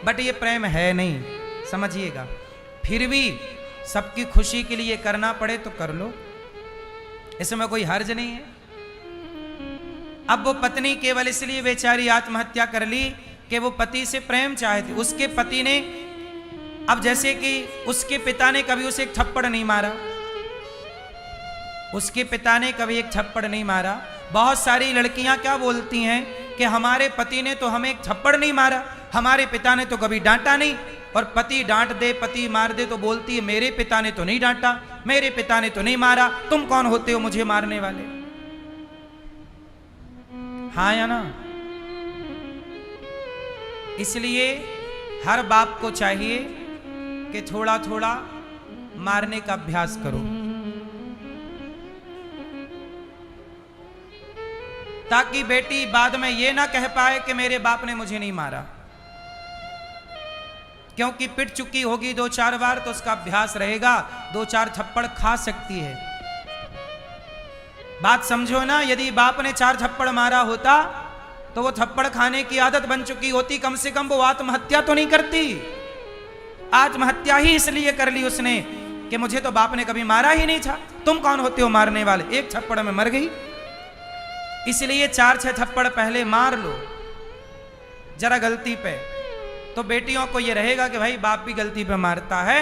But ये प्रेम है नहीं, समझिएगा। फिर भी सबकी खुशी के लिए करना पड़े तो कर लो, इसमें कोई हर्ज नहीं है। अब वो पत्नी केवल इसलिए बेचारी आत्महत्या कर ली कि वो पति से प्रेम चाहती। उसके पति ने, अब जैसे कि उसके पिता ने कभी उसे एक थप्पड़ नहीं मारा, उसके पिता ने कभी एक थप्पड़ नहीं मारा। बहुत सारी लड़कियां क्या बोलती हैं कि हमारे पति ने तो हमें एक थप्पड़ नहीं मारा, हमारे पिता ने तो कभी डांटा नहीं। और पति डांट दे, पति मार दे तो बोलती है मेरे पिता ने तो नहीं डांटा, मेरे पिता ने तो नहीं मारा, तुम कौन होते हो मुझे मारने वाले। हाँ या ना? इसलिए हर बाप को चाहिए कि थोड़ा थोड़ा मारने का अभ्यास करो, ताकि बेटी बाद में ये ना कह पाए कि मेरे बाप ने मुझे नहीं मारा। क्योंकि पिट चुकी होगी 2-4 बार तो उसका अभ्यास रहेगा, 2-4 थप्पड़ खा सकती है। बात समझो ना, यदि बाप ने 4 थप्पड़ मारा होता तो वो थप्पड़ खाने की आदत बन चुकी होती, कम से कम वो आत्महत्या तो नहीं करती। आत्महत्या ही इसलिए कर ली उसने कि मुझे तो बाप ने कभी मारा ही नहीं था, तुम कौन होते हो मारने वाले। 1 थप्पड़ में मर गई। इसलिए 4-6 थप्पड़ पहले मार लो जरा गलती पे, तो बेटियों को ये रहेगा कि भाई बाप भी गलती पे मारता है,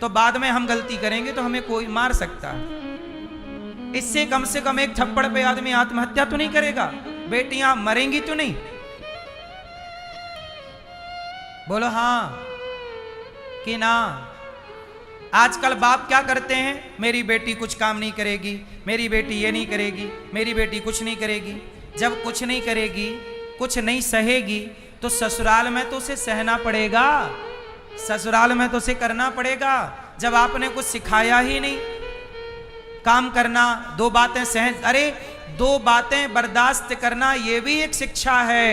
तो बाद में हम गलती करेंगे तो हमें कोई मार सकता है। इससे कम से कम 1 थप्पड़ पे आदमी आत्महत्या तो नहीं करेगा, बेटियां मरेंगी तो नहीं। बोलो हाँ कि ना? आजकल बाप क्या करते हैं, मेरी बेटी कुछ काम नहीं करेगी, मेरी बेटी ये नहीं करेगी, मेरी बेटी कुछ नहीं करेगी। जब कुछ नहीं करेगी, कुछ नहीं सहेगी, तो ससुराल में तो उसे सहना पड़ेगा, ससुराल में तो उसे करना पड़ेगा। जब आपने कुछ सिखाया ही नहीं, काम करना, 2 बातें सहन, अरे 2 बातें बर्दाश्त करना ये भी एक शिक्षा है।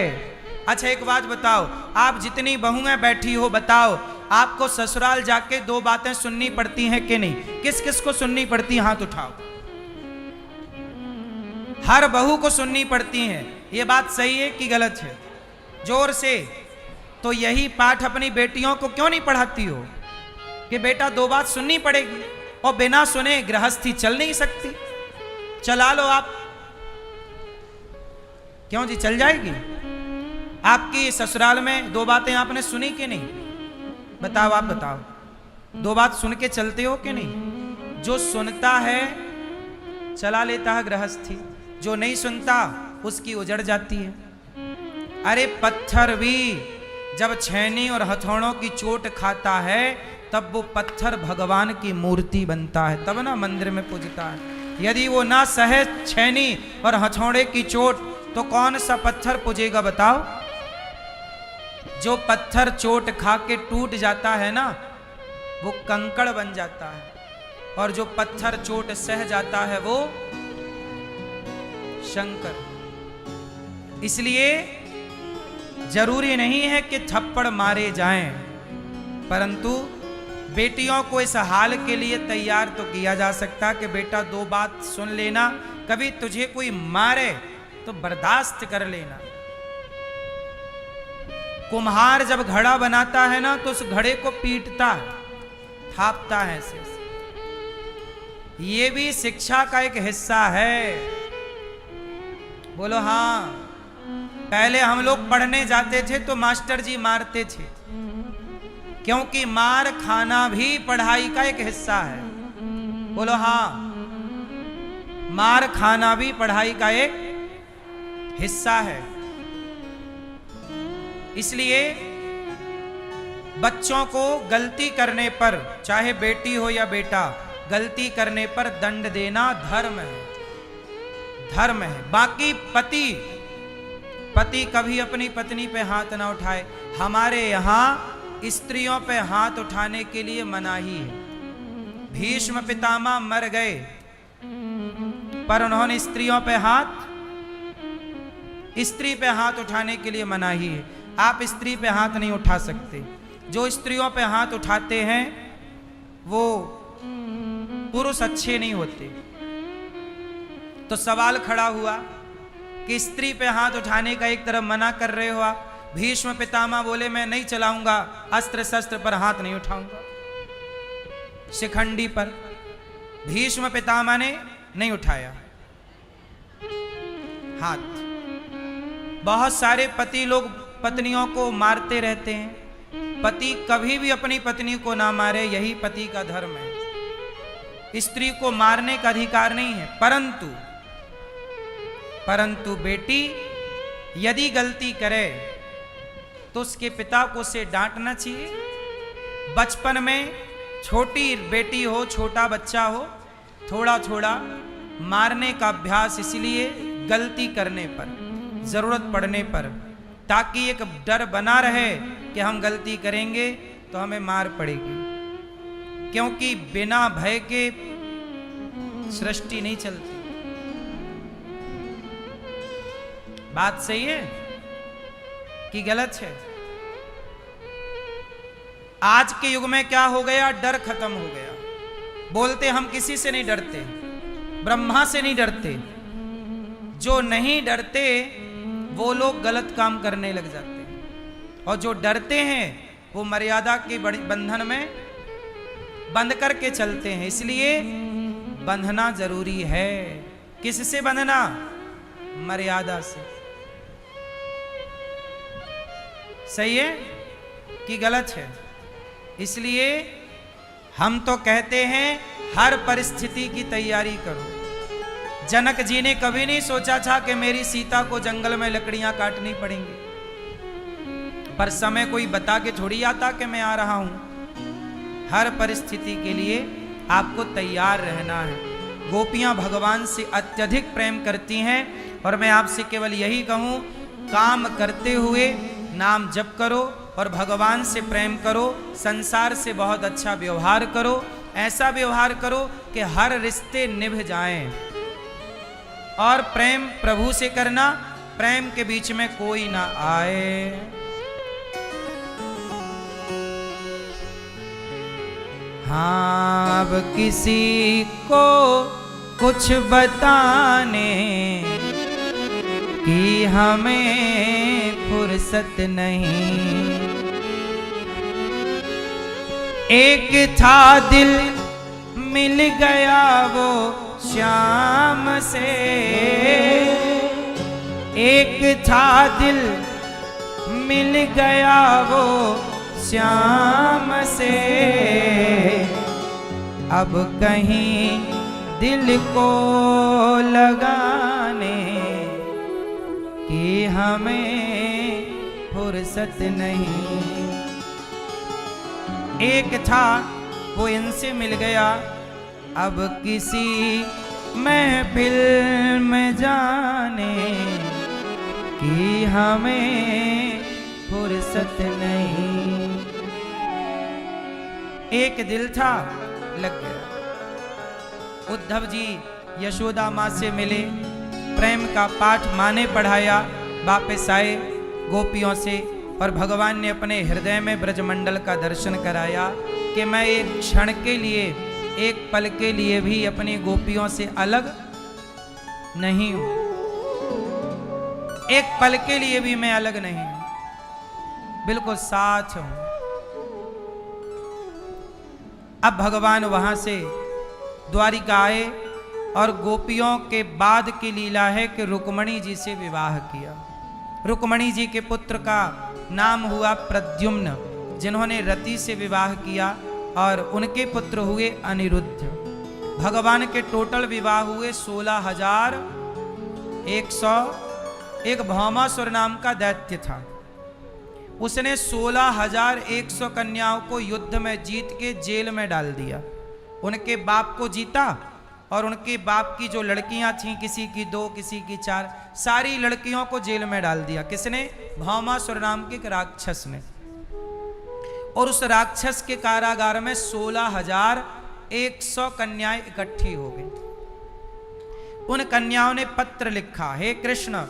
अच्छा एक बात बताओ, आप जितनी बहुएं बैठी हो बताओ, आपको ससुराल जाके 2 बातें सुननी पड़ती हैं कि नहीं? किस किस को सुननी पड़ती है, हाथ उठाओ। हर बहू को सुननी पड़ती हैं। ये बात सही है कि गलत है? जोर से। तो यही पाठ अपनी बेटियों को क्यों नहीं पढ़ाती हो कि बेटा 2 बात सुननी पड़ेगी, और बिना सुने गृहस्थी चल नहीं सकती। चला लो आप, क्यों जी, चल जाएगी। आपकी ससुराल में 2 बातें आपने सुनी कि नहीं? बताओ, आप बताओ, 2 बात सुन के चलते हो कि नहीं? जो सुनता है चला लेता है गृहस्थी, जो नहीं सुनता उसकी उजड़ जाती है। अरे पत्थर भी जब छेनी और हथौड़ों की चोट खाता है तब वो पत्थर भगवान की मूर्ति बनता है, तब ना मंदिर में पूजता है। यदि वो ना सहे छेनी और हथौड़े की चोट तो कौन सा पत्थर पूजेगा बताओ? जो पत्थर चोट खा के टूट जाता है ना, वो कंकड़ बन जाता है, और जो पत्थर चोट सह जाता है वो शंकर। इसलिए जरूरी नहीं है कि थप्पड़ मारे जाएं, परंतु बेटियों को इस हाल के लिए तैयार तो किया जा सकता कि बेटा 2 बात सुन लेना, कभी तुझे कोई मारे तो बर्दाश्त कर लेना। कुम्हार जब घड़ा बनाता है ना तो उस घड़े को पीटता है, थापता है ऐसे। ये भी शिक्षा का एक हिस्सा है। बोलो हाँ। पहले हम लोग पढ़ने जाते थे तो मास्टर जी मारते थे, क्योंकि मार खाना भी पढ़ाई का एक हिस्सा है। बोलो हाँ, मार खाना भी पढ़ाई का एक हिस्सा है। इसलिए बच्चों को गलती करने पर, चाहे बेटी हो या बेटा, गलती करने पर दंड देना धर्म है, धर्म है। बाकी पति कभी अपनी पत्नी पे हाथ ना उठाए। हमारे यहां स्त्रियों पे हाथ उठाने के लिए मनाही है। भीष्म पितामह मर गए पर उन्होंने स्त्री पे हाथ उठाने के लिए मनाही है। आप स्त्री पे हाथ नहीं उठा सकते। जो स्त्रियों पे हाथ उठाते हैं वो पुरुष अच्छे नहीं होते। तो सवाल खड़ा हुआ कि स्त्री पे हाथ उठाने का एक तरफ मना कर रहे हो आप, भीष्म पितामह बोले मैं नहीं चलाऊंगा, अस्त्र शस्त्र पर हाथ नहीं उठाऊंगा। शिखंडी पर भीष्म पितामह ने नहीं उठाया हाथ। बहुत सारे पति लोग पत्नियों को मारते रहते हैं। पति कभी भी अपनी पत्नी को ना मारे, यही पति का धर्म है। स्त्री को मारने का अधिकार नहीं है। परंतु बेटी यदि गलती करे तो उसके पिता को उसे डांटना चाहिए। बचपन में छोटी बेटी हो, छोटा बच्चा हो, थोड़ा थोड़ा मारने का अभ्यास, इसलिए गलती करने पर, जरूरत पड़ने पर, ताकि एक डर बना रहे कि हम गलती करेंगे तो हमें मार पड़ेगी। क्योंकि बिना भय के सृष्टि नहीं चलती। बात सही है कि गलत है? आज के युग में क्या हो गया? डर खत्म हो गया। बोलते हम किसी से नहीं डरते, ब्रह्मा से नहीं डरते। जो नहीं डरते वो लोग गलत काम करने लग जाते हैं, और जो डरते हैं वो मर्यादा के बंधन में बंध करके चलते हैं। इसलिए बंधना जरूरी है। किससे बंधना? मर्यादा से। सही है कि गलत है? इसलिए हम तो कहते हैं हर परिस्थिति की तैयारी करो। जनक जी ने कभी नहीं सोचा था कि मेरी सीता को जंगल में लकड़ियां काटनी पड़ेंगी, पर समय कोई बता के थोड़ी आता कि मैं आ रहा हूं। हर परिस्थिति के लिए आपको तैयार रहना है। गोपियां भगवान से अत्यधिक प्रेम करती हैं, और मैं आपसे केवल यही कहूं, काम करते हुए नाम जप करो और भगवान से प्रेम करो। संसार से बहुत अच्छा व्यवहार करो। ऐसा व्यवहार करो कि हर रिश्ते निभ जाएं। और प्रेम प्रभु से करना, प्रेम के बीच में कोई ना आए। हाँ, अब किसी को कुछ बताने कि हमें फुर्सत नहीं। एक था दिल मिल गया वो श्याम से, एक था दिल मिल गया वो श्याम से। अब कहीं दिल को लगाने कि हमें फुर्सत नहीं। एक था वो इनसे मिल गया, अब किसी महफिल में जाने कि हमें फुर्सत नहीं। एक दिल था, लग गया। उद्धव जी यशोदा माँ से मिले, प्रेम का पाठ माँ ने पढ़ाया, वापस आए गोपियों से, और भगवान ने अपने हृदय में ब्रजमंडल का दर्शन कराया कि मैं एक क्षण के लिए, एक पल के लिए भी अपनी गोपियों से अलग नहीं हूं। एक पल के लिए भी मैं अलग नहीं हूं, बिल्कुल साथ हूं। अब भगवान वहां से द्वारिका आए, और गोपियों के बाद की लीला है कि रुक्मणी जी से विवाह किया। रुक्मणी जी के पुत्र का नाम हुआ प्रद्युम्न, जिन्होंने रति से विवाह किया, और उनके पुत्र हुए अनिरुद्ध। भगवान के टोटल विवाह हुए 16,100। एक भौमासुर नाम का दैत्य था, उसने 16,100 कन्याओं को युद्ध में जीत के जेल में डाल दिया। उनके बाप को जीता, और उनके बाप की जो लड़कियां थीं, किसी की 2, किसी की 4, सारी लड़कियों को जेल में डाल दिया। किसने? भौमासुर नाम के एक राक्षस ने। और उस राक्षस के कारागार में 16,100 कन्याएं इकट्ठी हो गई। उन कन्याओं ने पत्र लिखा, हे कृष्ण,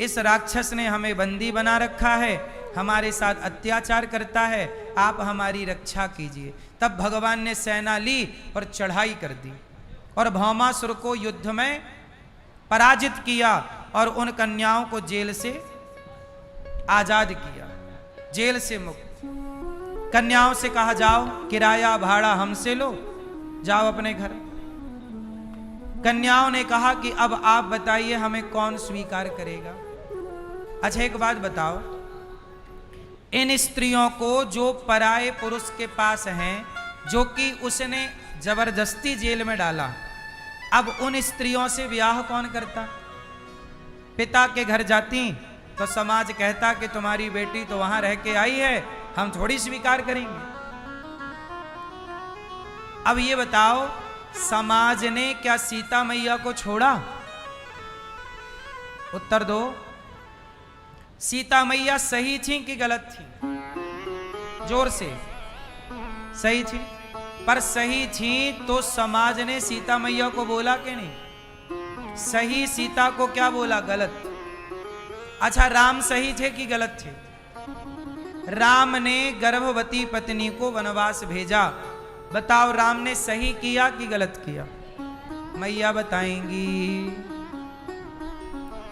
इस राक्षस ने हमें बंदी बना रखा है, हमारे साथ अत्याचार करता है, आप हमारी रक्षा कीजिए। तब भगवान ने सेना ली और चढ़ाई कर दी, और भौमासुर को युद्ध में पराजित किया, और उन कन्याओं को जेल से आजाद किया, जेल से मुक्त। कन्याओं से कहा जाओ किराया भाड़ा हमसे लो, जाओ अपने घर। कन्याओं ने कहा कि अब आप बताइए हमें कौन स्वीकार करेगा। अच्छा एक बात बताओ, इन स्त्रियों को जो पराये पुरुष के पास हैं, जो कि उसने जबरदस्ती जेल में डाला, अब उन स्त्रियों से विवाह कौन करता? पिता के घर जाती तो समाज कहता कि तुम्हारी बेटी तो वहां रह के आई है, हम थोड़ी स्वीकार करेंगे। अब ये बताओ, समाज ने क्या सीता मैया को छोड़ा? उत्तर दो। सीता मैया सही थी कि गलत थी? जोर से। सही थी। पर सही थी तो समाज ने सीता मैया को बोला कि नहीं? सही सीता को क्या बोला? गलत। अच्छा राम सही थे कि गलत थे? राम ने गर्भवती पत्नी को वनवास भेजा, बताओ राम ने सही किया कि गलत किया? मैया बताएंगी।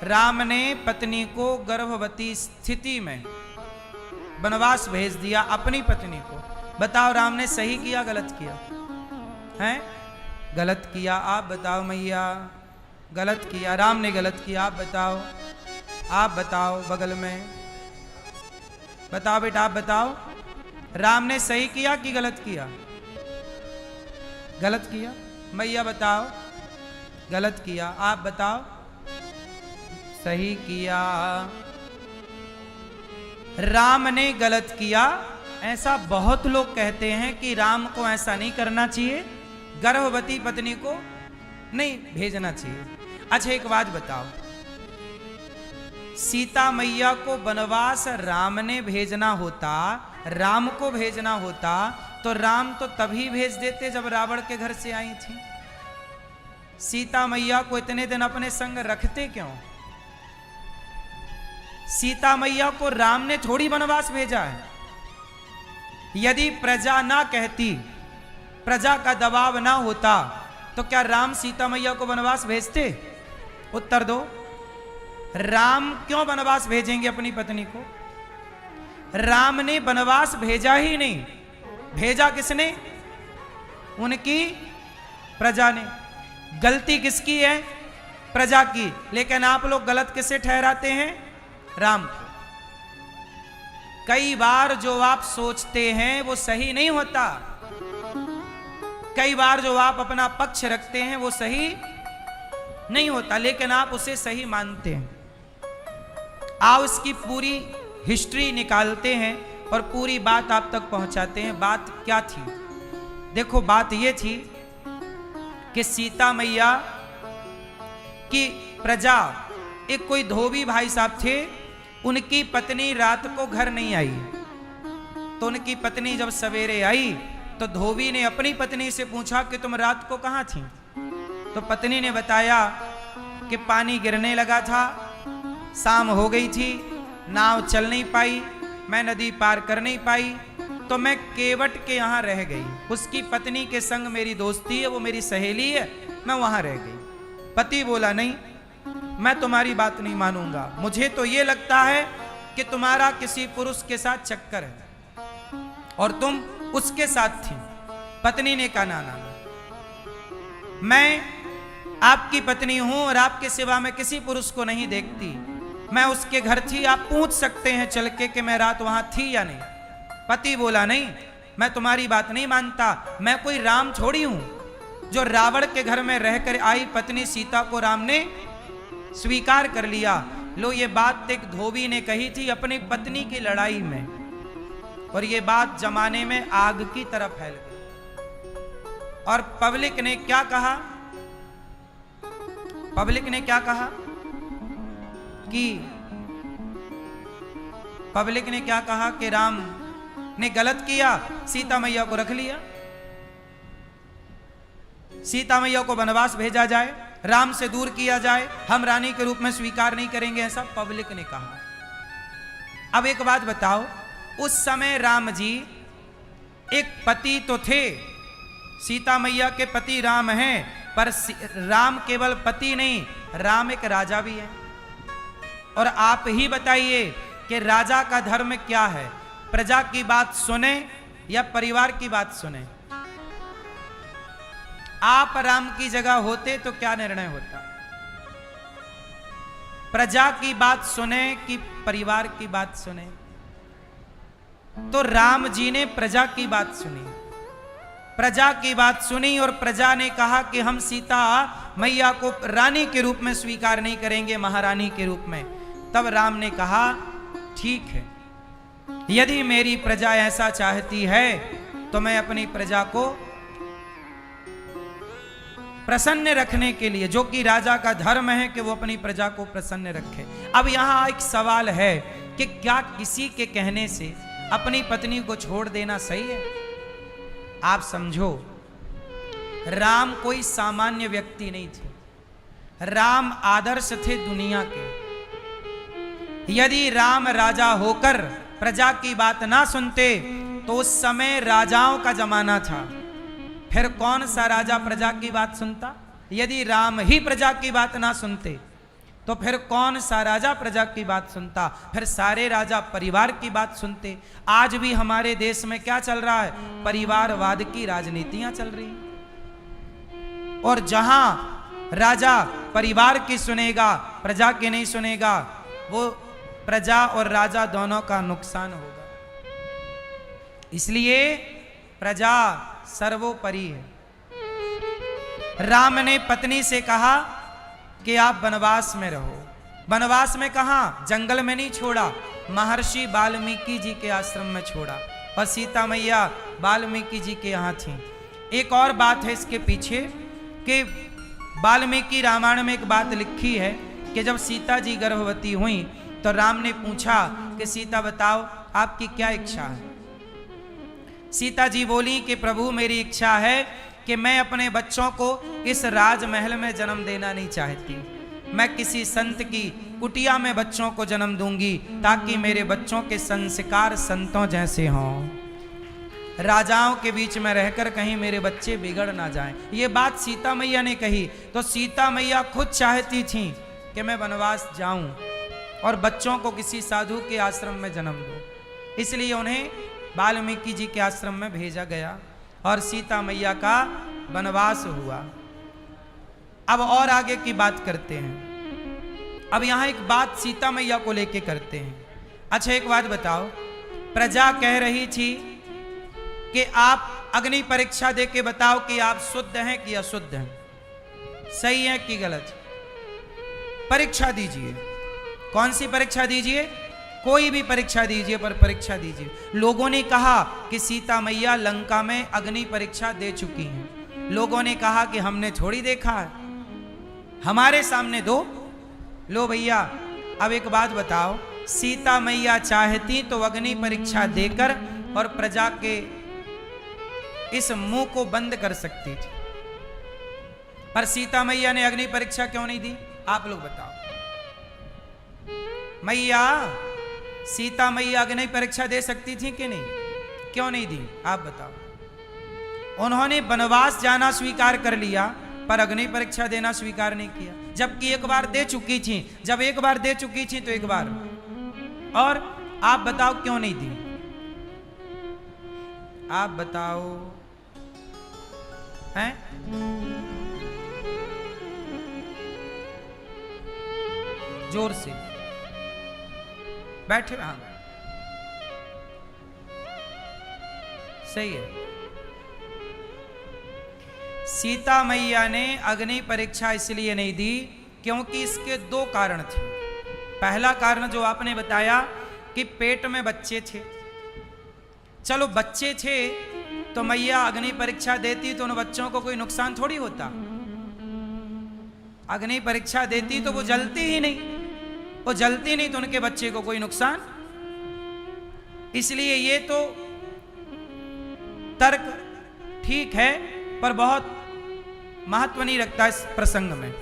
राम ने पत्नी को गर्भवती स्थिति में वनवास भेज दिया, अपनी पत्नी को। बताओ राम ने सही किया गलत किया? हैं? गलत किया। आप बताओ मैया। गलत किया। राम ने गलत किया। आप बताओ। आप बताओ बगल में। बताओ बेटा, आप बताओ। राम ने सही किया कि गलत किया? गलत किया। मैया बताओ। गलत किया। आप बताओ। सही किया। राम ने गलत किया, ऐसा बहुत लोग कहते हैं कि राम को ऐसा नहीं करना चाहिए, गर्भवती पत्नी को नहीं भेजना चाहिए। अच्छा एक बात बताओ, सीता मैया को वनवास राम ने भेजना होता, राम को भेजना होता, तो राम तो तभी भेज देते जब रावण के घर से आई थी। सीता मैया को इतने दिन अपने संग रखते क्यों? सीता मैया को राम ने थोड़ी वनवास भेजा है। यदि प्रजा ना कहती, प्रजा का दबाव ना होता, तो क्या राम सीता मैया को वनवास भेजते? उत्तर दो। राम क्यों वनवास भेजेंगे अपनी पत्नी को? राम ने वनवास भेजा ही नहीं। भेजा किसने? उनकी प्रजा ने। गलती किसकी है? प्रजा की। लेकिन आप लोग गलत किसे ठहराते हैं? राम को। कई बार जो आप सोचते हैं वो सही नहीं होता, कई बार जो आप अपना पक्ष रखते हैं वो सही नहीं होता, लेकिन आप उसे सही मानते हैं। आओ इसकी पूरी हिस्ट्री निकालते हैं और पूरी बात आप तक पहुंचाते हैं। बात क्या थी? देखो बात ये थी कि सीता मैया की प्रजा, एक कोई धोबी भाई साहब थे, उनकी पत्नी रात को घर नहीं आई, तो उनकी पत्नी जब सवेरे आई तो धोबी ने अपनी पत्नी से पूछा कि तुम रात को कहां थी? तो पत्नी ने बताया कि पानी गिरने लगा था, शाम हो गई थी, नाव चल नहीं पाई, मैं नदी पार कर नहीं पाई, तो मैं केवट के यहाँ रह गई। उसकी पत्नी के संग मेरी दोस्ती है, वो मेरी सहेली है, मैं वहां रह गई। पति बोला नहीं, मैं तुम्हारी बात नहीं मानूंगा, मुझे तो ये लगता है कि तुम्हारा किसी पुरुष के साथ चक्कर है और तुम उसके साथ थी। पत्नी ने कहा ना, मैं आपकी पत्नी हूं और आपके सिवा मैं किसी पुरुष को नहीं देखती, मैं उसके घर थी, आप पूछ सकते हैं चल के कि मैं रात वहां थी या नहीं। पति बोला नहीं, मैं तुम्हारी बात नहीं मानता, मैं कोई राम थोड़ी हूं जो रावण के घर में रहकर आई पत्नी सीता को राम ने स्वीकार कर लिया। लो ये बात एक धोबी ने कही थी अपनी पत्नी की लड़ाई में, और ये बात जमाने में आग की तरह फैल गई। और पब्लिक ने क्या कहा? पब्लिक ने क्या कहा कि पब्लिक ने क्या कहा कि राम ने गलत किया, सीता मैया को रख लिया, सीता मैया को वनवास भेजा जाए, राम से दूर किया जाए, हम रानी के रूप में स्वीकार नहीं करेंगे, ऐसा पब्लिक ने कहा। अब एक बात बताओ, उस समय राम जी एक पति तो थे, सीता मैया के पति राम हैं, पर राम केवल पति नहीं, राम एक राजा भी है। और आप ही बताइए कि राजा का धर्म क्या है, प्रजा की बात सुने या परिवार की बात सुने। आप राम की जगह होते तो क्या निर्णय होता? प्रजा की बात सुने कि परिवार की बात सुने? तो राम जी ने प्रजा की बात सुनी, प्रजा की बात सुनी और प्रजा ने कहा कि हम सीता मैया को रानी के रूप में स्वीकार नहीं करेंगे, महारानी के रूप में। तब राम ने कहा ठीक है, यदि मेरी प्रजा ऐसा चाहती है तो मैं अपनी प्रजा को प्रसन्न रखने के लिए, जो कि राजा का धर्म है कि वो अपनी प्रजा को प्रसन्न रखे। अब यहां एक सवाल है कि क्या किसी के कहने से अपनी पत्नी को छोड़ देना सही है? आप समझो, राम कोई सामान्य व्यक्ति नहीं थे, राम आदर्श थे दुनिया के। यदि राम राजा होकर प्रजा की बात ना सुनते तो उस समय राजाओं का जमाना था, फिर कौन सा राजा प्रजा की बात सुनता? यदि राम ही प्रजा की बात ना सुनते तो फिर कौन सा राजा प्रजा की बात सुनता? फिर सारे राजा परिवार की बात सुनते। आज भी हमारे देश में क्या चल रहा है? परिवारवाद की राजनीतियां चल रही हैं। और जहां राजा परिवार की सुनेगा, प्रजा की नहीं सुनेगा, वो प्रजा और राजा दोनों का नुकसान होगा। इसलिए प्रजा सर्वोपरि है। राम ने पत्नी से कहा कि आप वनवास में रहो। वनवास में कहां? जंगल में नहीं छोड़ा, महर्षि वाल्मीकि जी के आश्रम में छोड़ा। और सीता मैया वाल्मीकि जी के यहाँ थी। एक और बात है इसके पीछे कि वाल्मीकि रामायण में एक बात लिखी है कि जब सीता जी गर्भवती हुई तो राम ने पूछा कि सीता बताओ आपकी क्या इच्छा है? सीता जी बोली कि प्रभु मेरी इच्छा है कि मैं अपने बच्चों को इस राजमहल में जन्म देना नहीं चाहती, मैं किसी संत की कुटिया में बच्चों को जन्म दूंगी ताकि मेरे बच्चों के संस्कार संतों जैसे हों, राजाओं के बीच में रहकर कहीं मेरे बच्चे बिगड़ ना जाएं। ये बात सीता मैया ने कही तो सीता मैया खुद चाहती थी कि मैं वनवास जाऊं और बच्चों को किसी साधु के आश्रम में जन्म दूं। इसलिए उन्हें वाल्मीकि जी के आश्रम में भेजा गया और सीता मैया का वनवास हुआ। अब और आगे की बात करते हैं। अब यहां एक बात सीता मैया को लेके करते हैं। अच्छा एक बात बताओ, प्रजा कह रही थी कि आप अग्नि परीक्षा दे के बताओ कि आप शुद्ध हैं कि अशुद्ध हैं, सही है कि गलत? परीक्षा दीजिए। कौन सी परीक्षा दीजिए? कोई भी परीक्षा दीजिए, पर परीक्षा दीजिए। लोगों ने कहा कि सीता मैया लंका में अग्नि परीक्षा दे चुकी हैं। लोगों ने कहा कि हमने थोड़ी देखा है, हमारे सामने दो। लो भैया, अब एक बात बताओ, सीता मैया चाहती तो अग्नि परीक्षा देकर और प्रजा के इस मुंह को बंद कर सकती थी, पर सीता मैया ने अग्नि परीक्षा क्यों नहीं दी? आप लोग बताओ। मैया, सीता मैया अग्नि परीक्षा दे सकती थी कि नहीं? क्यों नहीं दी? आप बताओ। उन्होंने वनवास जाना स्वीकार कर लिया पर अग्नि परीक्षा देना स्वीकार नहीं किया, जबकि एक बार दे चुकी थी। जब एक बार दे चुकी थी तो एक बार। और आप बताओ क्यों नहीं दी? आप बताओ। हैं? जोर से बैठे। हाँ सही है। सीता मैया ने अग्नि परीक्षा इसलिए नहीं दी क्योंकि इसके दो कारण थे। पहला कारण जो आपने बताया कि पेट में बच्चे थे। चलो बच्चे थे तो मैया अग्नि परीक्षा देती तो उन बच्चों को कोई नुकसान थोड़ी होता। अग्नि परीक्षा देती तो वो जलती ही नहीं, वो जलती नहीं तो उनके बच्चे को कोई नुकसान। इसलिए ये तो तर्क ठीक है पर बहुत महत्व नहीं रखता इस प्रसंग में।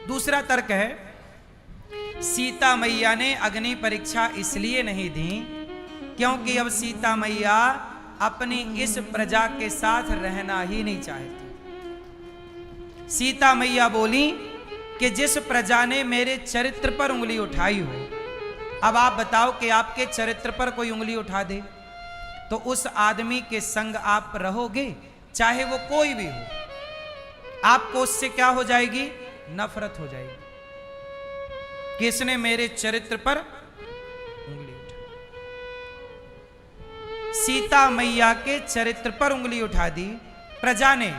दूसरा तर्क है, सीता मैया ने अग्नि परीक्षा इसलिए नहीं दी क्योंकि अब सीता मैया अपनी इस प्रजा के साथ रहना ही नहीं चाहती। सीता मैया बोली कि जिस प्रजा ने मेरे चरित्र पर उंगली उठाई हो, अब आप बताओ कि आपके चरित्र पर कोई उंगली उठा दे तो उस आदमी के संग आप रहोगे, चाहे वो कोई भी हो, आपको उससे क्या हो जाएगी? नफरत हो जाएगी। किसने मेरे चरित्र पर उंगली उठा? सीता मैया के चरित्र पर उंगली उठा दी प्रजा ने।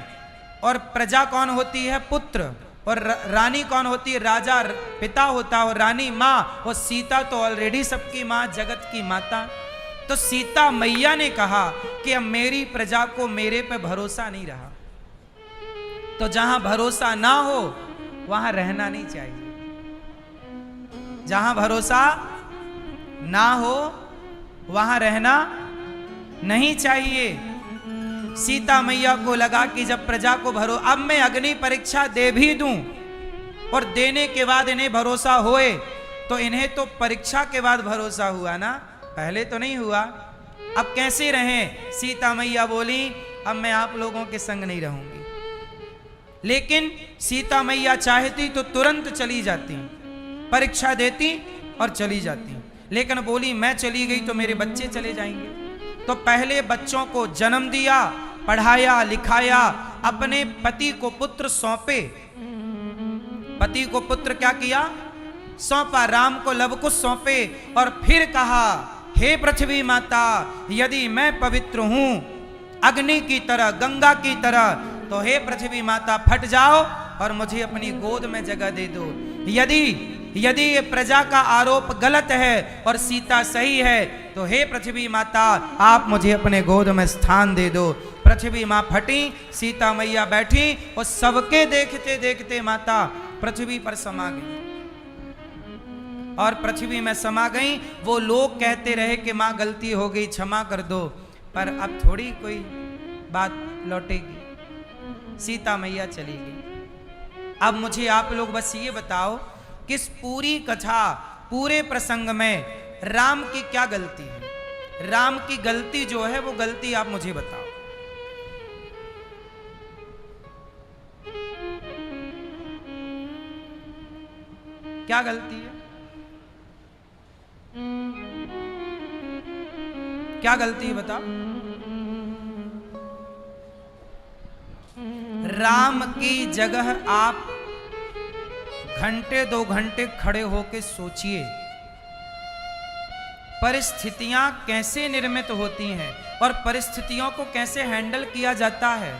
और प्रजा कौन होती है? पुत्र। और रानी कौन होती है? राजा पिता होता है और रानी मां। और सीता तो ऑलरेडी सबकी मां, जगत की माता। तो सीता मैया ने कहा कि अब मेरी प्रजा को मेरे पे भरोसा नहीं रहा, तो जहां भरोसा ना हो वहां रहना नहीं चाहिए। जहां भरोसा ना हो वहां रहना नहीं चाहिए। सीता मैया को लगा कि जब प्रजा को अब मैं अग्नि परीक्षा दे भी दूं और देने के बाद इन्हें भरोसा होए, तो इन्हें तो परीक्षा के बाद भरोसा हुआ ना, पहले तो नहीं हुआ। अब कैसे रहें? सीता मैया बोली अब मैं आप लोगों के संग नहीं रहूंगी। लेकिन सीता मैया चाहती तो तुरंत चली जाती, परीक्षा देती और चली जाती, लेकिन बोली मैं चली गई तो मेरे बच्चे चले जाएंगे। तो पहले बच्चों को जन्म दिया, पढ़ाया लिखाया, अपने पति को पुत्र सौंपे। पति को पुत्र क्या किया? सौंपा। राम को लवकुश सौंपे और फिर कहा हे पृथ्वी माता, यदि मैं पवित्र हूं अग्नि की तरह, गंगा की तरह, तो हे पृथ्वी माता फट जाओ और मुझे अपनी गोद में जगह दे दो। यदि ये प्रजा का आरोप गलत है और सीता सही है, तो हे पृथ्वी माता आप मुझे अपने गोद में स्थान दे दो। पृथ्वी मां फटी, सीता मैया बैठी और सबके देखते देखते माता पृथ्वी पर समा गई। और पृथ्वी में समा गई। वो लोग कहते रहे कि मां गलती हो गई, क्षमा कर दो, पर अब थोड़ी कोई बात लौटेगी। सीता मैया चली गई। अब मुझे आप लोग बस ये बताओ कि इस पूरी कथा, पूरे प्रसंग में राम की क्या गलती है? राम की गलती जो है वो गलती आप मुझे बताओ। क्या गलती है? क्या गलती है बताओ? राम की जगह आप घंटे 2 घंटे खड़े होकर सोचिए, परिस्थितियां कैसे निर्मित होती हैं और परिस्थितियों को कैसे हैंडल किया जाता है।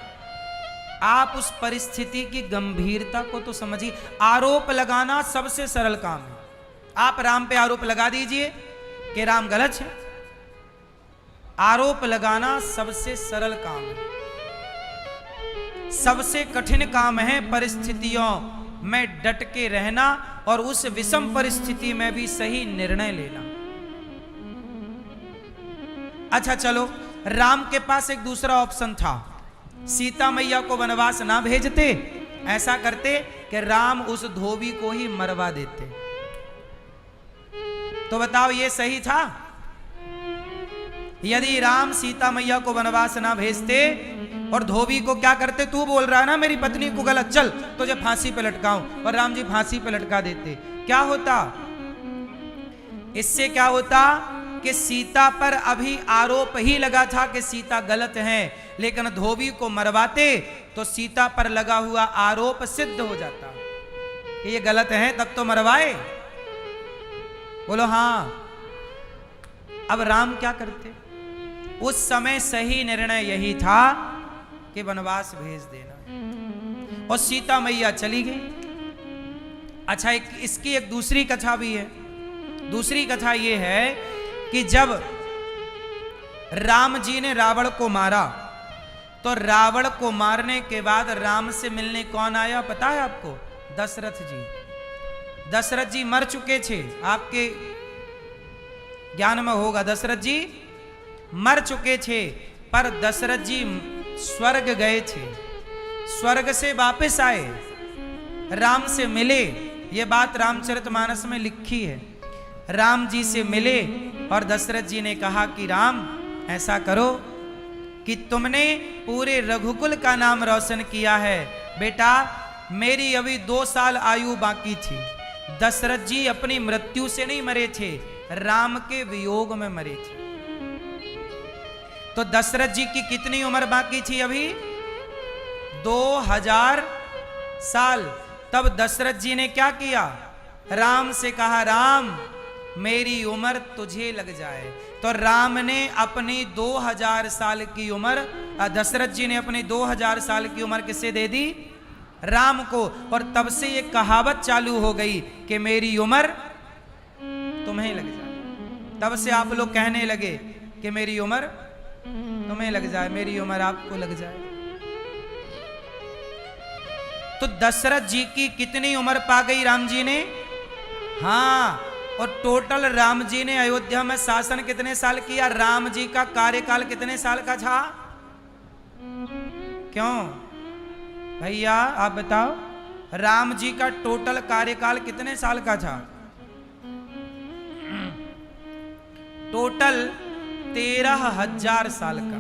आप उस परिस्थिति की गंभीरता को तो समझिए। आरोप लगाना सबसे सरल काम है। आप राम पे आरोप लगा दीजिए कि राम गलत है। आरोप लगाना सबसे सरल काम है। सबसे कठिन काम है परिस्थितियों में डट के रहना और उस विषम परिस्थिति में भी सही निर्णय लेना। अच्छा चलो, राम के पास एक दूसरा ऑप्शन था। सीता मैया को वनवास ना भेजते, ऐसा करते कि राम उस धोबी को ही मरवा देते। तो बताओ ये सही था? यदि राम सीता मैया को वनवास ना भेजते और धोबी को क्या करते, तू बोल रहा है ना मेरी पत्नी को गलत, चल तुझे फांसी पे लटकाऊं, और राम जी फांसी पे लटका देते, क्या होता? इससे क्या होता कि सीता पर अभी आरोप ही लगा था कि सीता गलत है, लेकिन धोबी को मरवाते तो सीता पर लगा हुआ आरोप सिद्ध हो जाता कि ये गलत है, तब तो मरवाए। बोलो हाँ। अब राम क्या करते? उस समय सही निर्णय यही था कि वनवास भेज देना, और सीता मैया चली गई। अच्छा, इसकी एक दूसरी कथा भी है। दूसरी कथा यह है कि जब राम जी ने रावण को मारा, तो रावण को मारने के बाद राम से मिलने कौन आया पता है आपको? दशरथ जी। दशरथ जी मर चुके थे, आपके ज्ञान में होगा। दशरथ जी मर चुके थे, पर दशरथ जी स्वर्ग गए थे। स्वर्ग से वापस आए, राम से मिले। ये बात रामचरितमानस में लिखी है। राम जी से मिले और दशरथ जी ने कहा कि राम, ऐसा करो कि तुमने पूरे रघुकुल का नाम रोशन किया है। बेटा, मेरी अभी 2 साल आयु बाकी थी। दशरथ जी अपनी मृत्यु से नहीं मरे थे, राम के वियोग में मरे थे। तो दशरथ जी की कितनी उम्र बाकी थी अभी? 2000 साल। तब दशरथ जी ने क्या किया? राम से कहा, राम मेरी उम्र तुझे लग जाए। तो राम ने अपनी 2000 साल की उम्र, दशरथ जी ने अपनी 2000 साल की उम्र किससे दे दी? राम को। और तब से ये कहावत चालू हो गई कि मेरी उम्र तुम्हें लग जाए। तब से आप लोग कहने लगे कि मेरी उम्र तुम्हें लग जाए, मेरी उम्र आपको लग जाए। तो दशरथ जी की कितनी उम्र पा गई राम जी ने? हाँ, और टोटल राम जी ने अयोध्या में शासन कितने साल किया? राम जी का कार्यकाल कितने साल का था? क्यों भैया आप बताओ, राम जी का टोटल कार्यकाल कितने साल का था? टोटल 13,000 साल का।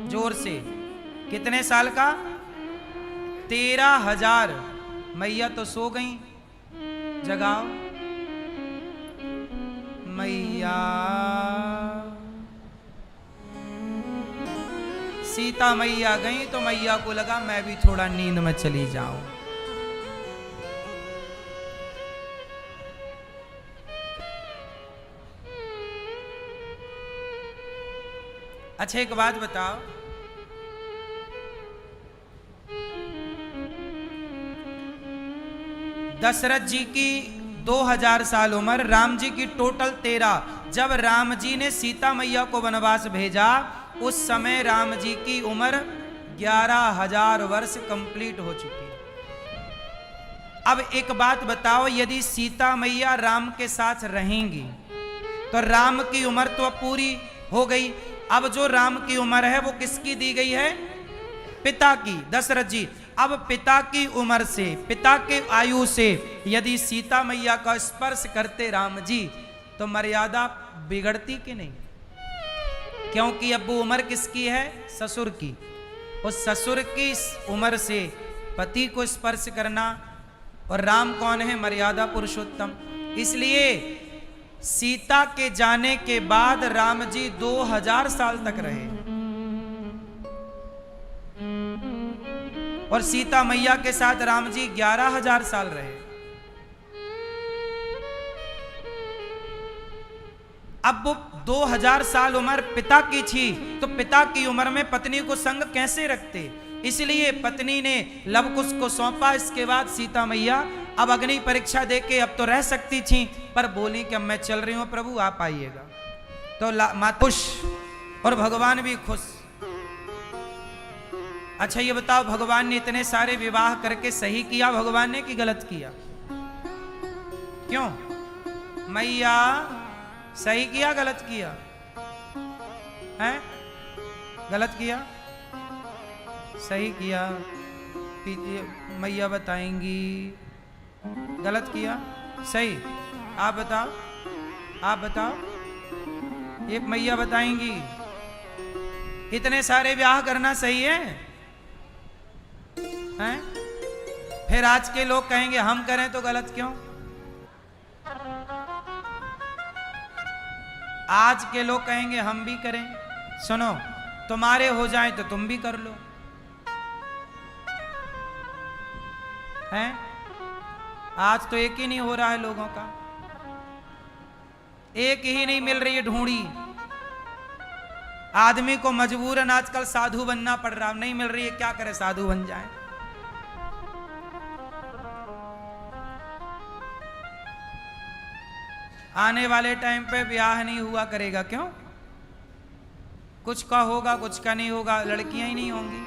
जोर से, कितने साल का? 13,000। मैया तो सो गई, जगाओ मैया। सीता मैया गई तो मैया को लगा मैं भी थोड़ा नींद में चली जाऊं। अच्छा एक बात बताओ, दशरथ जी की 2000 साल उम्र, राम जी की टोटल 13। जब राम जी ने सीता मैया को वनवास भेजा उस समय राम जी की उम्र 11,000 वर्ष कंप्लीट हो चुकी। अब एक बात बताओ, यदि सीता मैया राम के साथ रहेंगी तो राम की उम्र तो अब पूरी हो गई। अब जो राम की उम्र है वो किसकी दी गई है? पिता की, दशरथ जी। अब पिता की उम्र से, पिता के आयु से यदि सीता मैया का स्पर्श करते राम जी तो मर्यादा बिगड़ती कि नहीं? क्योंकि अब वो उम्र किसकी है? ससुर की। उस ससुर की उम्र से पति को स्पर्श करना, और राम कौन है? मर्यादा पुरुषोत्तम। इसलिए सीता के जाने के बाद राम जी 2000 साल तक रहे, और सीता मैया के साथ राम जी 11,000 साल रहे। अब वो 2000 साल उम्र पिता की थी, तो पिता की उम्र में पत्नी को संग कैसे रखते? इसलिए पत्नी ने लवकुश को सौंपा। इसके बाद सीता मैया अब अग्नि परीक्षा देके अब तो रह सकती थी, पर बोली कि अब मैं चल रही हूं प्रभु, आप आइएगा। तो माता खुश और भगवान भी खुश। अच्छा ये बताओ, भगवान ने इतने सारे विवाह करके सही किया भगवान ने कि गलत किया? क्यों मैया, सही किया गलत किया? हैं? गलत किया? सही किया? मैया बताएंगी। गलत किया? सही? आप बताओ, आप बताओ, ये मैया बताएंगी। इतने सारे ब्याह करना सही है? हैं? फिर आज के लोग कहेंगे हम करें तो गलत क्यों? आज के लोग कहेंगे हम भी करें। सुनो, तुम्हारे हो जाए तो तुम भी कर लो। हैं? आज तो एक ही नहीं हो रहा है लोगों का, एक ही नहीं मिल रही है ढूंढी। आदमी को मजबूरन आजकल साधु बनना पड़ रहा, नहीं मिल रही है, क्या करे, साधु बन जाए। आने वाले टाइम पे ब्याह नहीं हुआ करेगा, क्यों? कुछ का होगा, कुछ का नहीं होगा, लड़कियां ही नहीं होंगी,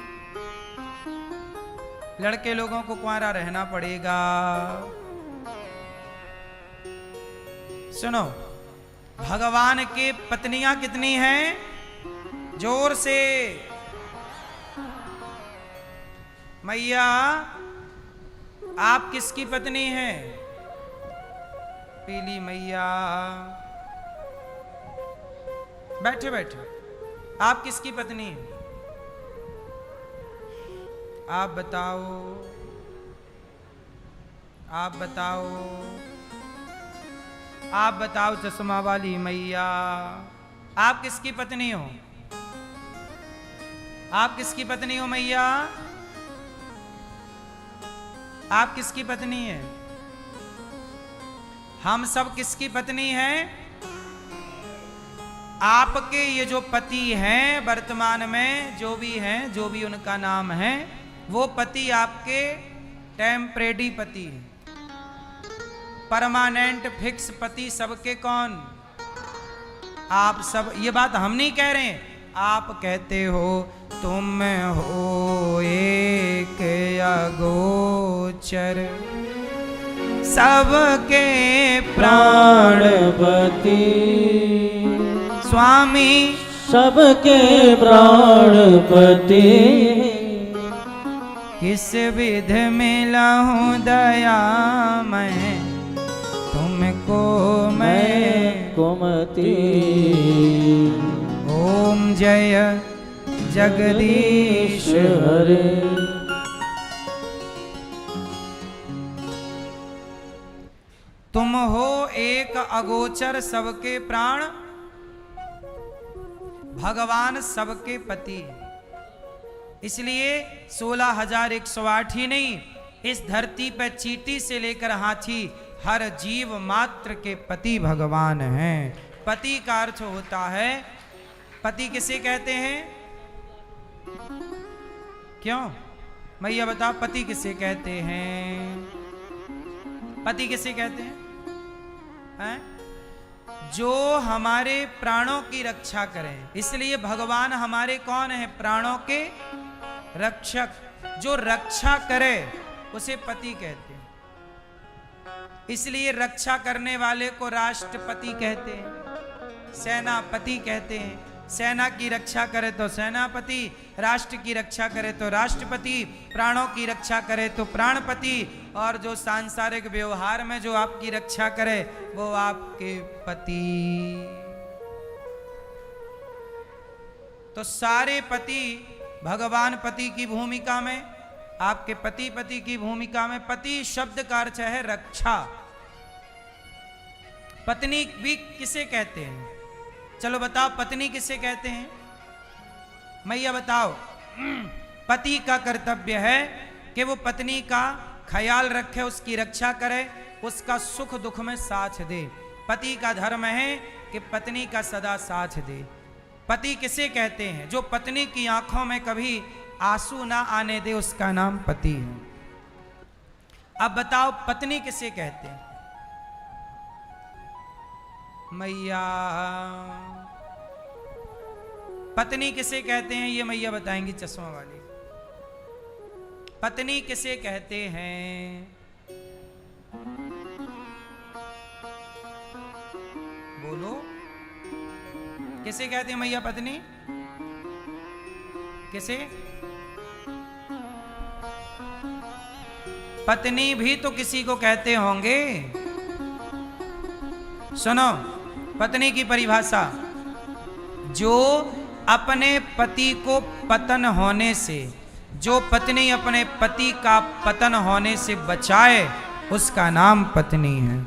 लड़के लोगों को कुंवारा रहना पड़ेगा। सुनो, भगवान की पत्नियां कितनी हैं? जोर से मैया, आप किसकी पत्नी हैं? पीली मैया। बैठे बैठे, आप किसकी पत्नी हैं? आप बताओ, आप बताओ। आप बताओ चश्मा वाली मैया, आप किसकी पत्नी हो? आप किसकी पत्नी हो मैया? आप किसकी पत्नी है? हम सब किसकी पत्नी हैं? आपके ये जो पति हैं वर्तमान में जो भी हैं, जो भी उनका नाम है, वो पति आपके टेम्परेरी पति है। परमानेंट फिक्स पति सबके कौन? आप सब। ये बात हम नहीं कह रहे हैं, आप कहते हो। तुम हो एक अगोचर सबके प्राणपति, स्वामी सबके प्राणपति। किस विध मिलहूं दया मैं तुमको मैं कुमति। ओम जय जगदीश हरे। तुम हो एक अगोचर सबके प्राण, भगवान सबके पति। इसलिए 16,108 ही नहीं, इस धरती पर चींटी से लेकर हाथी हर जीव मात्र के पति भगवान हैं। पति का अर्थ होता है, पति किसे कहते हैं? क्यों मैया बताओ, पति किसे कहते हैं? पति किसे कहते हैं? जो हमारे प्राणों की रक्षा करें। इसलिए भगवान हमारे कौन है? प्राणों के रक्षक। जो रक्षा करे उसे पति कहते हैं। इसलिए रक्षा करने वाले को राष्ट्रपति कहते हैं, सेनापति कहते हैं। सेना की रक्षा करे तो सेनापति, राष्ट्र की रक्षा करे तो राष्ट्रपति, प्राणों की रक्षा करे तो प्राणपति, और जो सांसारिक व्यवहार में जो आपकी रक्षा करे वो आपके पति। तो सारे पति भगवान पति की भूमिका में, आपके पति पति की भूमिका में। पति शब्द का अर्थ है रक्षा। पत्नी भी किसे कहते हैं? चलो बताओ, पत्नी किसे कहते हैं? मैया बताओ। पति का कर्तव्य है कि वो पत्नी का ख्याल रखे, उसकी रक्षा करे, उसका सुख दुख में साथ दे। पति का धर्म है कि पत्नी का सदा साथ दे। पति किसे कहते हैं? जो पत्नी की आंखों में कभी आंसू ना आने दे, उसका नाम पति है। अब बताओ, पत्नी किसे कहते हैं? मैया पत्नी किसे कहते हैं? ये मैया बताएंगी चश्मा वाली। पत्नी किसे कहते हैं? बोलो, किसे कहते हैं मैया पत्नी? किसे? पत्नी भी तो किसी को कहते होंगे। सुनो पत्नी की परिभाषा। जो अपने पति को पतन होने से, जो पत्नी अपने पति का पतन होने से बचाए, उसका नाम पत्नी है।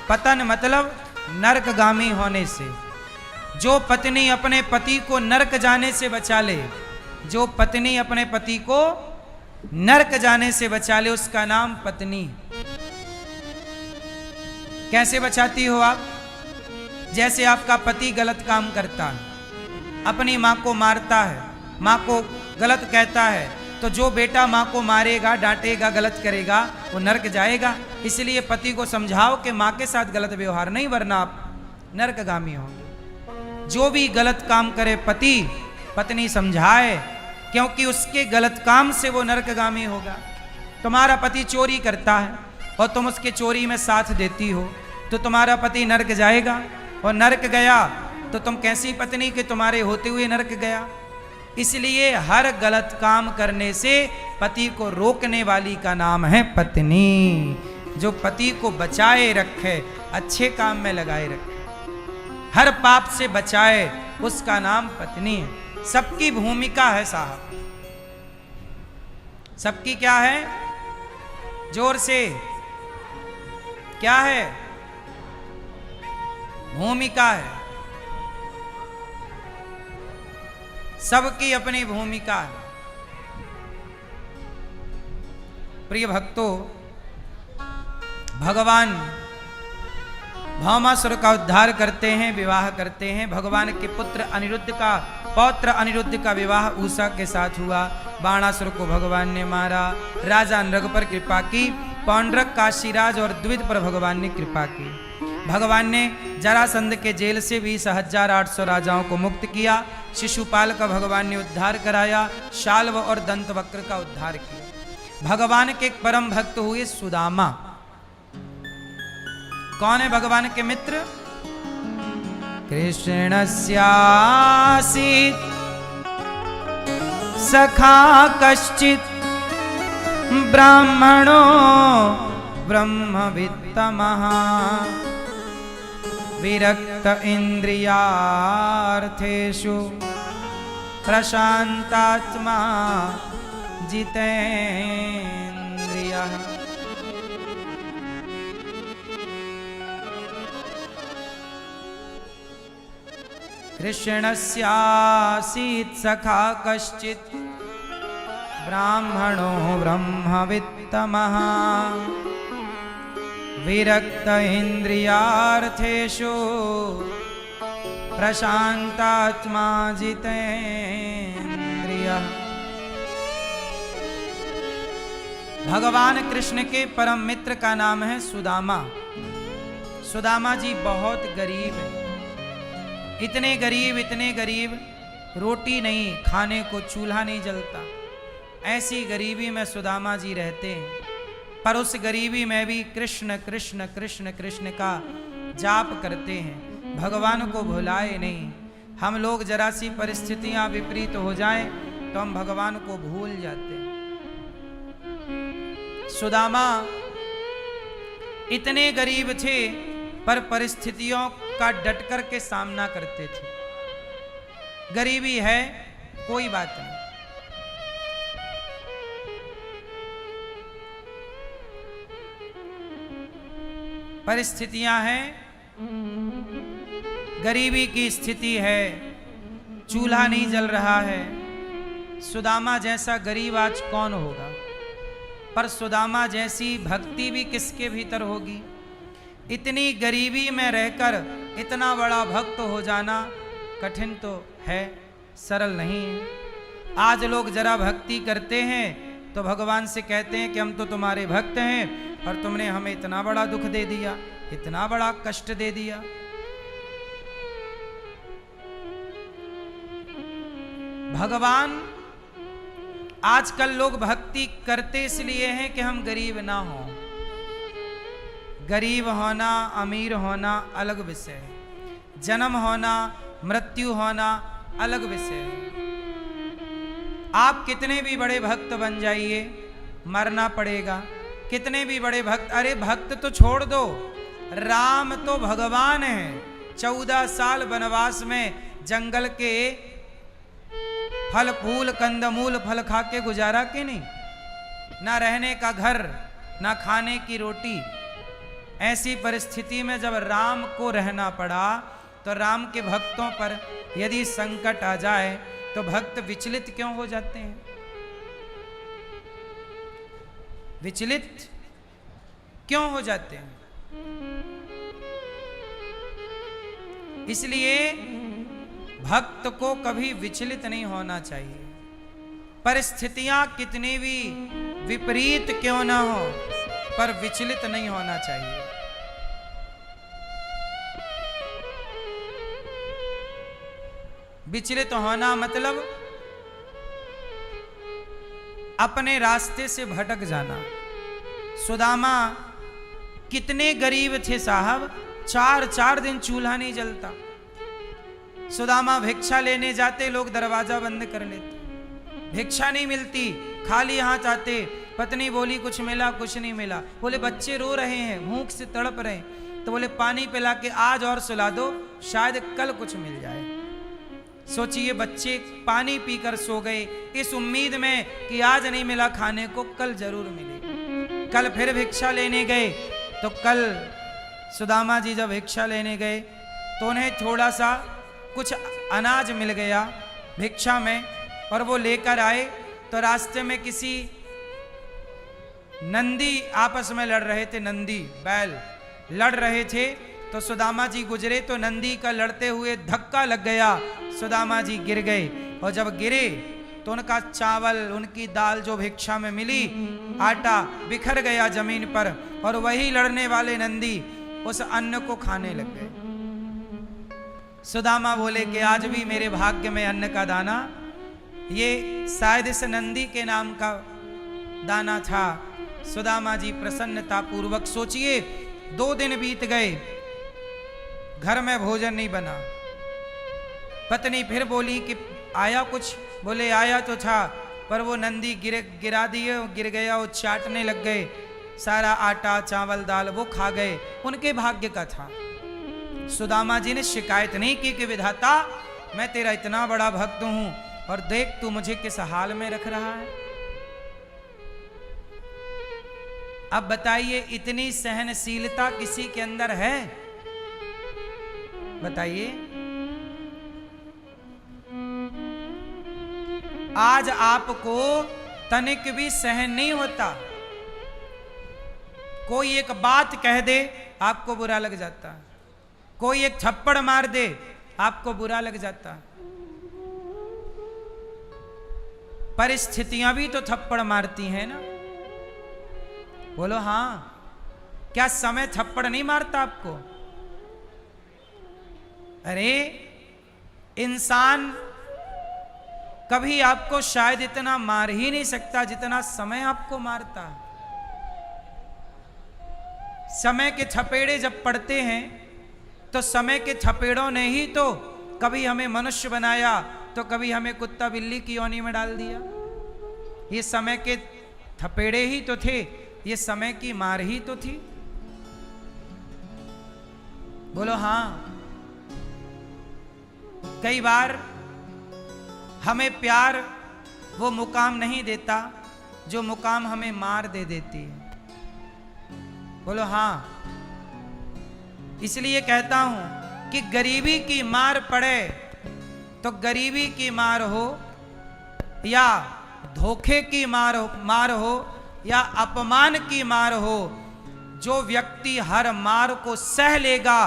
पतन मतलब नरकगामी होने से। जो पत्नी अपने पति को नरक जाने से बचा ले, जो पत्नी अपने पति को नरक जाने से बचा ले, उसका नाम पत्नी। कैसे बचाती हो आप? जैसे आपका पति गलत काम करता है, अपनी माँ को मारता है, माँ को गलत कहता है, तो जो बेटा माँ को मारेगा, डांटेगा, गलत करेगा, वो नरक जाएगा। इसलिए पति को समझाओ कि माँ के साथ गलत व्यवहार नहीं, वरना आप नरकगामी होंगे। जो भी गलत काम करे पति, पत्नी समझाए, क्योंकि उसके गलत काम से वो नरकगामी होगा। तुम्हारा पति चोरी करता है और तुम उसके चोरी में साथ देती हो, तो तुम्हारा पति नरक जाएगा। और नरक गया तो तुम कैसी पत्नी के तुम्हारे होते हुए नरक गया। इसलिए हर गलत काम करने से पति को रोकने वाली का नाम है पत्नी। जो पति को बचाए रखे, अच्छे काम में लगाए रखे, हर पाप से बचाए, उसका नाम पत्नी है। सबकी भूमिका है साहब। सबकी क्या है? जोर से क्या है? भूमिका है, सबकी अपनी भूमिका है। प्रिय भक्तों, भगवान भौमासुर का उद्धार करते हैं, विवाह करते हैं। भगवान के पुत्र पौत्र अनिरुद्ध का विवाह उषा के साथ हुआ। बाणासुर को भगवान ने मारा। राजा नृग पर कृपा की। पौंड्रक, काशीराज और द्विज पर भगवान ने कृपा की। भगवान ने जरासंध के जेल से 20,800 राजाओं को मुक्त किया। शिशुपाल का भगवान ने उद्धार कराया। शाल्व और दंतवक्र का उद्धार किया। भगवान के एक परम भक्त हुए सुदामा। कौन है भगवान के मित्र? कृष्णस्यासीत् सखा कश्चित् ब्राह्मणो ब्रह्मवित्तमः विरक्त इंद्रियार्थेषु प्रशांतात्मा जितेन्द्रियः। कृष्णस्यासीत् सखा कश्चित् ब्राह्मणो ब्रह्मवित्तमः विरक्त इंद्रियार्थेषु प्रशांतात्मा जितेन्द्रियः। भगवान कृष्ण के परम मित्र का नाम है सुदामा। सुदामा जी बहुत गरीब है। इतने गरीब, रोटी नहीं, खाने को चूल्हा नहीं जलता। ऐसी गरीबी में सुदामा जी रहते हैं। पर उस गरीबी में भी कृष्ण कृष्ण कृष्ण कृष्ण का जाप करते हैं, भगवान को भुलाए नहीं। हम लोग जरा सी परिस्थितियां विपरीत हो जाएं तो हम भगवान को भूल जाते हैं। सुदामा इतने गरीब थे पर परिस्थितियों का डट कर के सामना करते थे। गरीबी है, कोई बात नहीं। परिस्थितियां हैं, गरीबी की स्थिति है, चूल्हा नहीं जल रहा है। सुदामा जैसा गरीब आज कौन होगा? पर सुदामा जैसी भक्ति भी किसके भीतर होगी? इतनी गरीबी में रहकर इतना बड़ा भक्त हो जाना कठिन तो है, सरल नहीं है। आज लोग जरा भक्ति करते हैं तो भगवान से कहते हैं कि हम तो तुम्हारे भक्त हैं और तुमने हमें इतना बड़ा दुख दे दिया, इतना बड़ा कष्ट दे दिया। भगवान, आजकल लोग भक्ति करते इसलिए हैं कि हम गरीब ना हो। गरीब होना, अमीर होना अलग विषय है। जन्म होना, मृत्यु होना अलग विषय है। आप कितने भी बड़े भक्त बन जाइए, मरना पड़ेगा। कितने भी बड़े भक्त, अरे भक्त तो छोड़ दो, राम तो भगवान है। 14 साल वनवास में जंगल के फल फूल कंदमूल फल खा के गुजारा कि नहीं? ना रहने का घर, ना खाने की रोटी। ऐसी परिस्थिति में जब राम को रहना पड़ा तो राम के भक्तों पर यदि संकट आ जाए तो भक्त विचलित क्यों हो जाते हैं? विचलित क्यों हो जाते हैं? इसलिए भक्त को कभी विचलित नहीं होना चाहिए। परिस्थितियां कितनी भी विपरीत क्यों ना हो, पर विचलित नहीं होना चाहिए। विचलित होना मतलब अपने रास्ते से भटक जाना। सुदामा कितने गरीब थे साहब, 4 दिन चूल्हा नहीं जलता। सुदामा भिक्षा लेने जाते, लोग दरवाजा बंद कर लेते, भिक्षा नहीं मिलती, खाली हाथ आते। पत्नी बोली कुछ मिला? कुछ नहीं मिला। बोले बच्चे रो रहे हैं, भूख से तड़प रहे हैं, तो बोले पानी पिला के आज और सुला दो, शायद कल कुछ मिल जाए। सोचिए, बच्चे पानी पीकर सो गए इस उम्मीद में कि आज नहीं मिला खाने को, कल जरूर मिलेगा। कल फिर भिक्षा लेने गए तो कल सुदामा जी जब भिक्षा लेने गए तो उन्हें थोड़ा सा कुछ अनाज मिल गया भिक्षा में, और वो लेकर आए। तो रास्ते में किसी नंदी आपस में लड़ रहे थे, नंदी बैल लड़ रहे थे। तो सुदामा जी गुजरे तो नंदी का लड़ते हुए धक्का लग गया, सुदामा जी गिर गए। और जब गिरे तो उनका चावल, उनकी दाल जो भिक्षा में मिली, आटा बिखर गया जमीन पर, और वही लड़ने वाले नंदी उस अन्न को खाने लग गए। सुदामा बोले कि आज भी मेरे भाग्य में अन्न का दाना, ये शायद इस नंदी के नाम का दाना था। सुदामा जी प्रसन्नता पूर्वक, सोचिए 2 दिन बीत गए, घर में भोजन नहीं बना। पत्नी फिर बोली कि आया कुछ? बोले आया तो था, पर वो नंदी गिरा दिए, गिर गया, वो चाटने लग गए, सारा आटा चावल दाल वो खा गए, उनके भाग्य का था। सुदामा जी ने शिकायत नहीं की कि विधाता मैं तेरा इतना बड़ा भक्त हूं और देख तू मुझे किस हाल में रख रहा है। अब बताइए इतनी सहनशीलता किसी के अंदर है? बताइए। आज आपको तनिक भी सहन नहीं होता, कोई एक बात कह दे आपको बुरा लग जाता, कोई एक थप्पड़ मार दे आपको बुरा लग जाता। परिस्थितियां भी तो थप्पड़ मारती हैं ना। बोलो हाँ, क्या समय थप्पड़ नहीं मारता आपको? अरे इंसान कभी आपको शायद इतना मार ही नहीं सकता जितना समय आपको मारता है। समय के थपेड़े जब पड़ते हैं तो समय के थपेड़ों ने ही तो कभी हमें मनुष्य बनाया, तो कभी हमें कुत्ता बिल्ली की योनि में डाल दिया। ये समय के थपेड़े ही तो थे, ये समय की मार ही तो थी। बोलो हाँ। कई बार हमें प्यार वो मुकाम नहीं देता जो मुकाम हमें मार दे देती है। बोलो हाँ। इसलिए कहता हूं कि गरीबी की मार पड़े तो गरीबी की मार हो, या धोखे की मार हो, या अपमान की मार हो, जो व्यक्ति हर मार को सह लेगा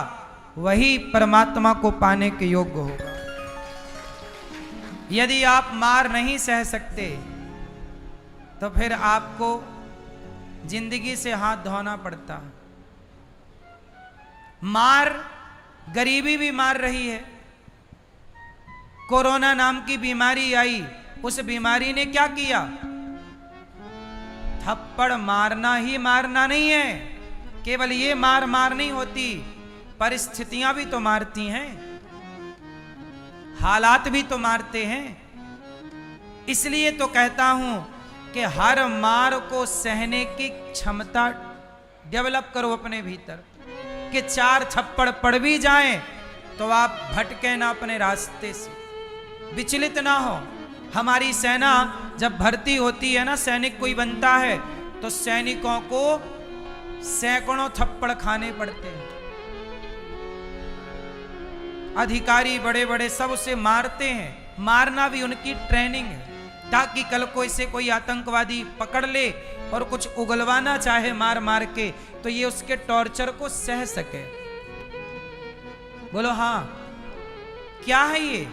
वही परमात्मा को पाने के योग्य होगा। यदि आप मार नहीं सह सकते तो फिर आपको जिंदगी से हाथ धोना पड़ता। मार, गरीबी भी मार रही है। कोरोना नाम की बीमारी आई, उस बीमारी ने क्या किया? थप्पड़ मारना ही मारना नहीं है, केवल ये मार नहीं होती, परिस्थितियां भी तो मारती हैं, हालात भी तो मारते हैं। इसलिए तो कहता हूं कि हर मार को सहने की क्षमता डेवलप करो अपने भीतर, कि 4 थप्पड़ पड़ भी जाएं तो आप भटके ना अपने रास्ते से, विचलित ना हो। हमारी सेना जब भर्ती होती है ना, सैनिक कोई बनता है, तो सैनिकों को सैकड़ों थप्पड़ खाने पड़ते हैं। अधिकारी बड़े बड़े सब उसे मारते हैं। मारना भी उनकी ट्रेनिंग है, ताकि कल को इसे कोई आतंकवादी पकड़ ले और कुछ उगलवाना चाहे मार के, तो ये उसके टॉर्चर को सह सके। बोलो हाँ। क्या है ये?